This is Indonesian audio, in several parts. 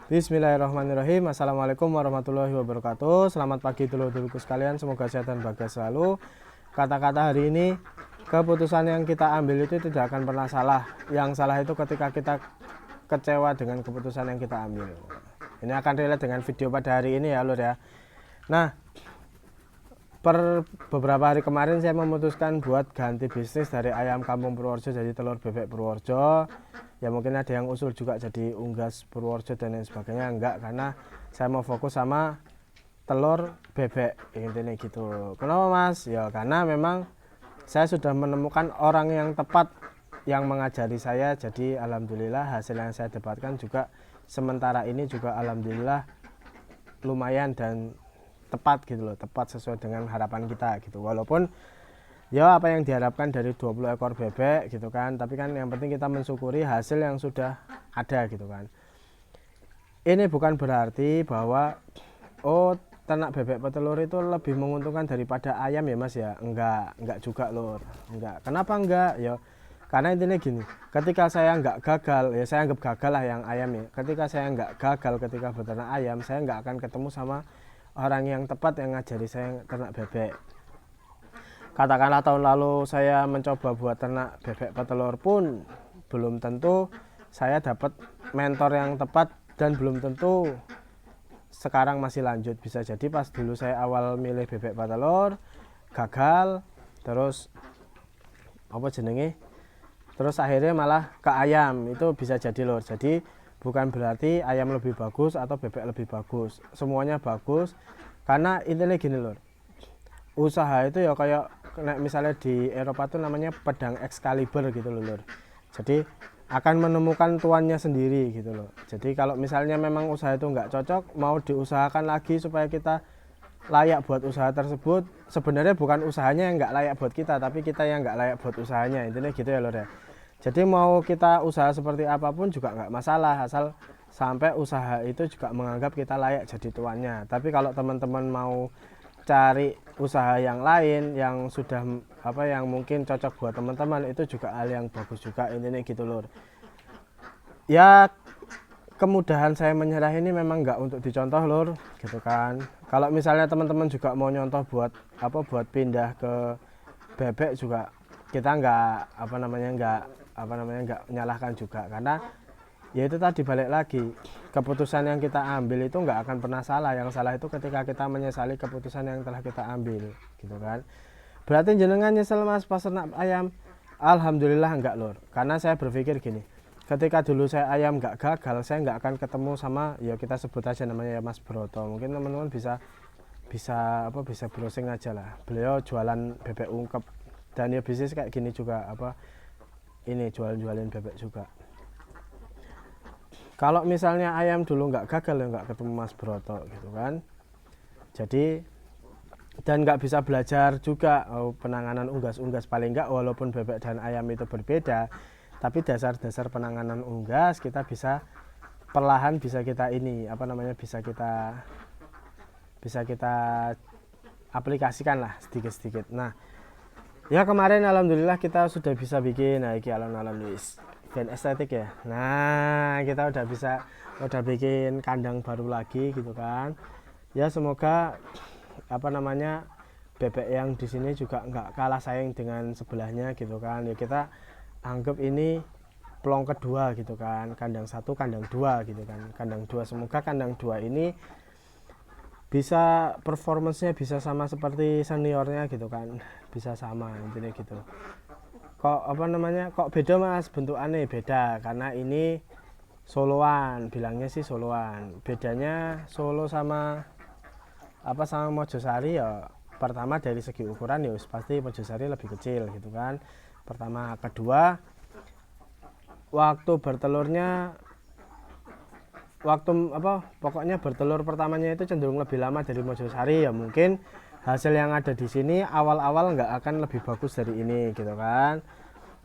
Bismillahirrahmanirrahim. Assalamualaikum warahmatullahi wabarakatuh. Selamat pagi dulur-dulurku sekalian, semoga sehat dan bahagia selalu. Kata-kata hari ini, keputusan yang kita ambil itu tidak akan pernah salah. Yang salah itu ketika kita kecewa dengan keputusan yang kita ambil. Ini akan relate dengan video pada hari ini ya lur ya. Nah, per beberapa hari kemarin saya memutuskan buat ganti bisnis dari ayam kampung Purworejo jadi telur bebek Purworejo. Ya mungkin ada yang usul juga jadi unggas Purworejo dan lain sebagainya, enggak, karena saya mau fokus sama telur bebek intinya gitu. Kenapa mas? Ya karena memang saya sudah menemukan orang yang tepat yang mengajari saya, jadi alhamdulillah hasil yang saya dapatkan juga sementara ini juga alhamdulillah lumayan dan tepat gitu loh, tepat sesuai dengan harapan kita gitu. Walaupun ya apa yang diharapkan dari 20 ekor bebek gitu kan, tapi kan yang penting kita mensyukuri hasil yang sudah ada gitu kan. Ini bukan berarti bahwa ternak bebek petelur itu lebih menguntungkan daripada ayam ya mas ya, enggak juga lur, enggak. Kenapa enggak? Ya karena intinya gini, ketika saya enggak gagal, ya saya anggap gagal lah yang ayam ya. Ketika saya enggak gagal ketika beternak ayam, saya enggak akan ketemu sama orang yang tepat yang ngajari saya ternak bebek. Katakanlah tahun lalu saya mencoba buat ternak bebek petelur pun belum tentu saya dapat mentor yang tepat dan belum tentu sekarang masih lanjut. Bisa jadi pas dulu saya awal milih bebek petelur gagal, terus terus akhirnya malah ke ayam, itu bisa jadi lor. Jadi bukan berarti ayam lebih bagus atau bebek lebih bagus, semuanya bagus. Karena intinya gini lor, usaha itu ya kayak misalnya di Eropa tuh namanya pedang Excalibur gitu loh lur. Jadi akan menemukan tuannya sendiri gitu loh. Jadi kalau misalnya memang usaha itu nggak cocok, mau diusahakan lagi supaya kita layak buat usaha tersebut, sebenarnya bukan usahanya yang nggak layak buat kita, tapi kita yang nggak layak buat usahanya, intinya gitu ya lur ya. Jadi mau kita usaha seperti apapun juga nggak masalah, asal sampai usaha itu juga menganggap kita layak jadi tuannya. Tapi kalau teman-teman mau cari usaha yang lain yang sudah yang mungkin cocok buat teman-teman, itu juga hal yang bagus juga, intinya gitu lur. Ya kemudahan saya menyerah ini memang nggak untuk dicontoh lur gitu kan. Kalau misalnya teman-teman juga mau nyontoh buat buat pindah ke bebek juga, kita nggak menyalahkan juga, karena ya itu tadi balik lagi, keputusan yang kita ambil itu nggak akan pernah salah. Yang salah itu ketika kita menyesali keputusan yang telah kita ambil gitu kan. Berarti jenengan nyesel mas pas ternak ayam? Alhamdulillah enggak lur, karena saya berpikir gini, ketika dulu saya ayam nggak gagal, saya nggak akan ketemu sama, ya kita sebut aja namanya ya Mas Broto. Mungkin teman-teman bisa browsing aja lah, beliau jualan bebek ungkep dan ya bisnis kayak gini juga, ini jualin bebek juga. Kalau misalnya ayam dulu nggak gagal ya nggak ketemu Mas Broto gitu kan. Jadi dan nggak bisa belajar juga penanganan unggas paling nggak, walaupun bebek dan ayam itu berbeda, tapi dasar-dasar penanganan unggas kita bisa perlahan bisa kita bisa kita aplikasikan lah sedikit-sedikit. Nah ya kemarin alhamdulillah kita sudah bisa bikin, nah iki alon-alon wis dan estetik ya. Nah kita udah bikin kandang baru lagi gitu kan. Ya semoga bebek yang di sini juga nggak kalah saing dengan sebelahnya gitu kan. Ya kita anggap ini pelong kedua gitu kan, kandang satu kandang dua gitu kan, kandang dua. Semoga kandang dua ini bisa performance-nya bisa sama seperti seniornya gitu kan, bisa sama intinya gitu. Kok beda mas bentukannya? Beda karena ini soloan, bilangnya sih soloan. Bedanya solo sama Mojosari ya, pertama dari segi ukuran ya pasti Mojosari lebih kecil gitu kan, pertama. Kedua, pokoknya bertelur pertamanya itu cenderung lebih lama dari Mojosari. Ya mungkin hasil yang ada di sini awal-awal nggak akan lebih bagus dari ini gitu kan.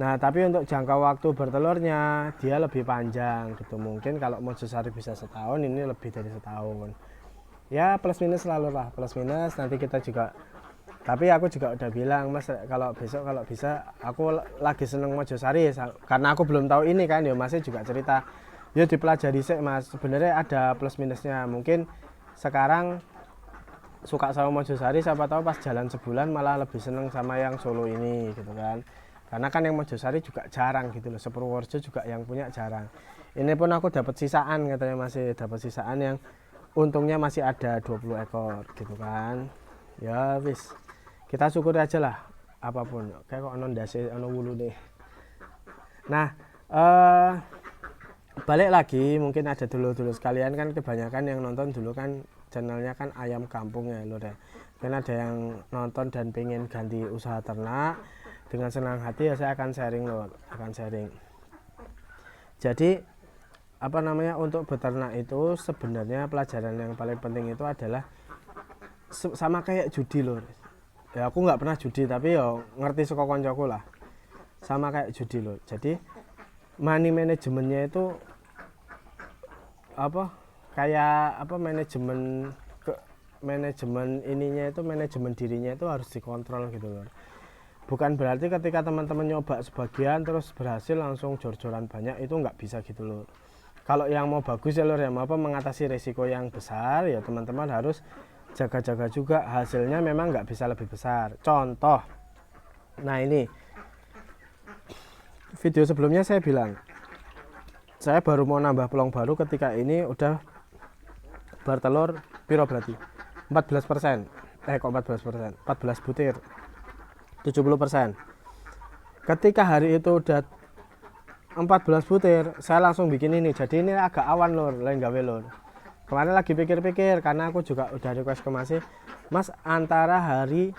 Nah tapi untuk jangka waktu bertelurnya dia lebih panjang gitu. Mungkin kalau Mojosari bisa setahun, ini lebih dari setahun. Ya plus minus selalu lah, plus minus. Nanti kita juga, tapi aku juga udah bilang mas, kalau bisa aku lagi seneng Mojosari karena aku belum tahu ini kan. Ya masih juga cerita Ya dipelajari sih Mas, sebenarnya ada plus minusnya. Mungkin sekarang suka sama Mojosari, siapa tahu pas jalan sebulan malah lebih seneng sama yang Solo ini gitu kan. Karena kan yang Mojosari juga jarang gitu loh, Purworejo juga yang punya jarang. Ini pun aku dapat sisaan, katanya masih dapat sisaan yang untungnya masih ada 20 ekor gitu kan. Ya wis, kita syukur aja lah apapun. Kayak kok ono ndase ono wulu nih. Nah, balik lagi mungkin ada dulu-dulu sekalian kan, kebanyakan yang nonton dulu kan channelnya kan ayam kampung ya lur ya. Kan ada yang nonton dan pengen ganti usaha ternak, dengan senang hati ya saya akan sharing lur, akan sharing. Jadi apa namanya, untuk beternak itu sebenarnya pelajaran yang paling penting itu adalah sama kayak judi lur. Ya aku nggak pernah judi tapi ya ngerti saka koncoku lah. Sama kayak judi lur. Jadi money manajemennya itu apa, kayak apa, manajemen ininya itu, manajemen dirinya itu harus dikontrol gitu loh. Bukan berarti ketika teman-teman nyoba sebagian terus berhasil langsung jor-joran banyak, itu nggak bisa gitu loh. Kalau yang mau bagus ya lor ya, mau apa, mengatasi risiko yang besar ya teman-teman harus jaga-jaga juga, hasilnya memang nggak bisa lebih besar. Contoh, nah ini video sebelumnya saya bilang saya baru mau nambah pelong baru, ketika ini udah bertelur piro berarti 14%, kok 14%, 14 butir 70%. Ketika hari itu udah 14 butir, saya langsung bikin ini. Jadi ini agak awan lur, lain gawe lur. Kemarin lagi pikir-pikir karena aku juga udah request ke Mas antara hari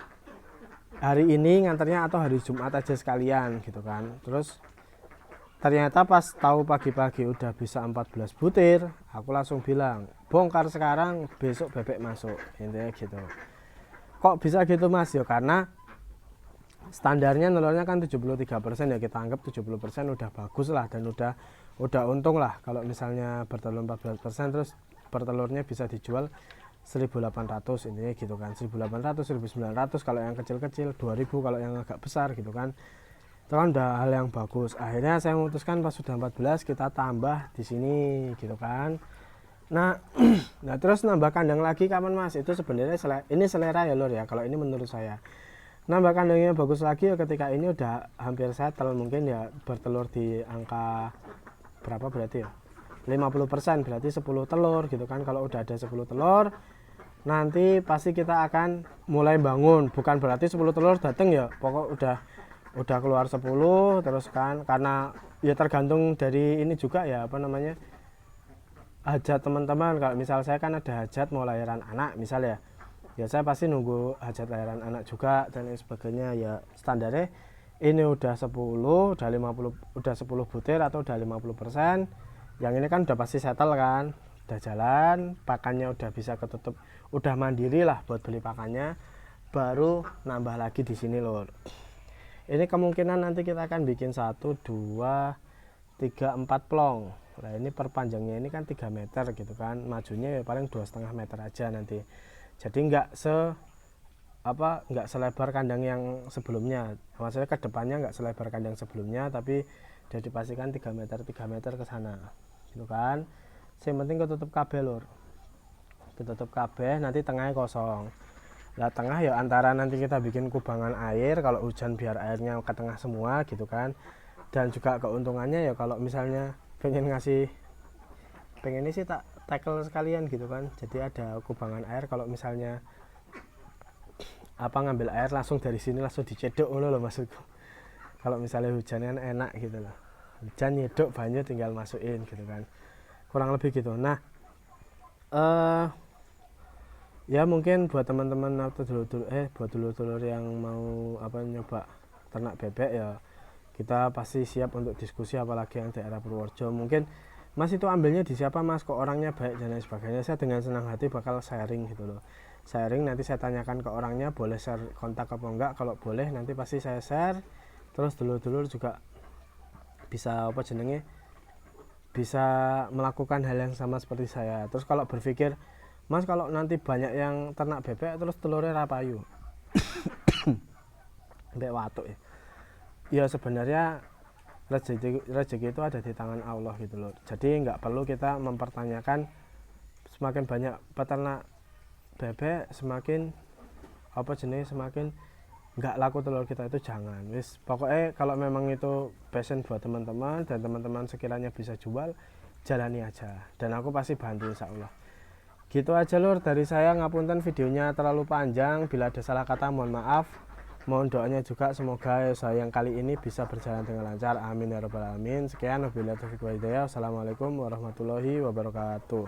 ini nganternya atau hari Jumat aja sekalian gitu kan. Terus ternyata pas tahu pagi-pagi udah bisa 14 butir, aku langsung bilang bongkar sekarang, besok bebek masuk, intinya gitu. Kok bisa gitu Mas? Ya karena standarnya telurnya kan 73% ya, kita anggap 70% udah bagus lah, dan udah untung lah kalau misalnya bertelur 14%, terus bertelurnya bisa dijual 1.800 intinya gitu kan, 1.800 1.900 kalau yang kecil-kecil, 2.000 kalau yang agak besar gitu kan. Itu kan udah hal yang bagus. Akhirnya saya memutuskan pas sudah 14 kita tambah di sini gitu kan. Nah, nah terus nambah kandang lagi kapan Mas? Itu sebenarnya ini selera ya lor ya, kalau ini menurut saya. Nambah kandangnya bagus lagi ya ketika ini udah hampir settle, mungkin ya bertelur di angka berapa berarti ya, 50%, berarti 10 telur gitu kan. Kalau udah ada 10 telur nanti pasti kita akan mulai bangun, bukan berarti 10 telur dateng ya pokok udah keluar 10 terus kan, karena ya tergantung dari ini juga ya, apa namanya, hajat teman-teman. Kalau misal saya kan ada hajat mau lahiran anak misal ya saya pasti nunggu hajat lahiran anak juga dan lain sebagainya. Ya standarnya ini udah 10, udah 50, udah 10 butir atau udah 50%, yang ini kan udah pasti settle kan, udah jalan, pakannya udah bisa ketutup, udah mandiri lah buat beli pakannya, baru nambah lagi di sini lor. Ini kemungkinan nanti kita akan bikin 1, 2, 3, 4 plong. Nah ini perpanjangnya ini kan 3 meter gitu kan, majunya ya paling 2,5 meter aja nanti. Jadi nggak selebar kandang yang sebelumnya, maksudnya ke depannya nggak selebar kandang sebelumnya, tapi udah dipastikan 3 meter ke sana gitu kan. Yang penting ketutup kabel lur, ketutup kabel, nanti tengahnya kosong. Nah tengah ya antara nanti kita bikin kubangan air, kalau hujan biar airnya ke tengah semua gitu kan. Dan juga keuntungannya ya kalau misalnya pengen ini sih tak tackle sekalian gitu kan, jadi ada kubangan air, kalau misalnya ngambil air langsung dari sini langsung dicedok loh maksudku. Kalau misalnya hujan kan enak gitu loh, hujan nyedok banyu tinggal masukin gitu kan, kurang lebih gitu. Nah ya mungkin buat teman-teman atau buat dulur-dulur yang mau nyoba ternak bebek ya, kita pasti siap untuk diskusi, apalagi yang daerah Purworejo. Mungkin Mas itu ambilnya di siapa Mas, kok orangnya baik dan lain sebagainya, saya dengan senang hati bakal sharing gitu loh. Sharing, nanti saya tanyakan ke orangnya boleh share kontak apa enggak, kalau boleh nanti pasti saya share. Terus dulur-dulur juga bisa bisa melakukan hal yang sama seperti saya. Terus kalau berpikir Mas kalau nanti banyak yang ternak bebek terus telurnya rapayu bebek watuk ya sebenarnya rezeki itu ada di tangan Allah gitu loh. Jadi nggak perlu kita mempertanyakan semakin banyak peternak bebek semakin semakin nggak laku telur kita, itu jangan. Wis pokoknya kalau memang itu passion buat teman-teman dan teman-teman sekiranya bisa jual, jalani aja dan aku pasti bantu insya Allah. Gitu aja lur dari saya, ngapunten videonya terlalu panjang, bila ada salah kata mohon maaf. Mohon doanya juga semoga saya yang kali ini bisa berjalan dengan lancar, amin ya rabbal alamin. Sekian, wabillahi taufiq wal hidayah. Wassalamualaikum warahmatullahi wabarakatuh.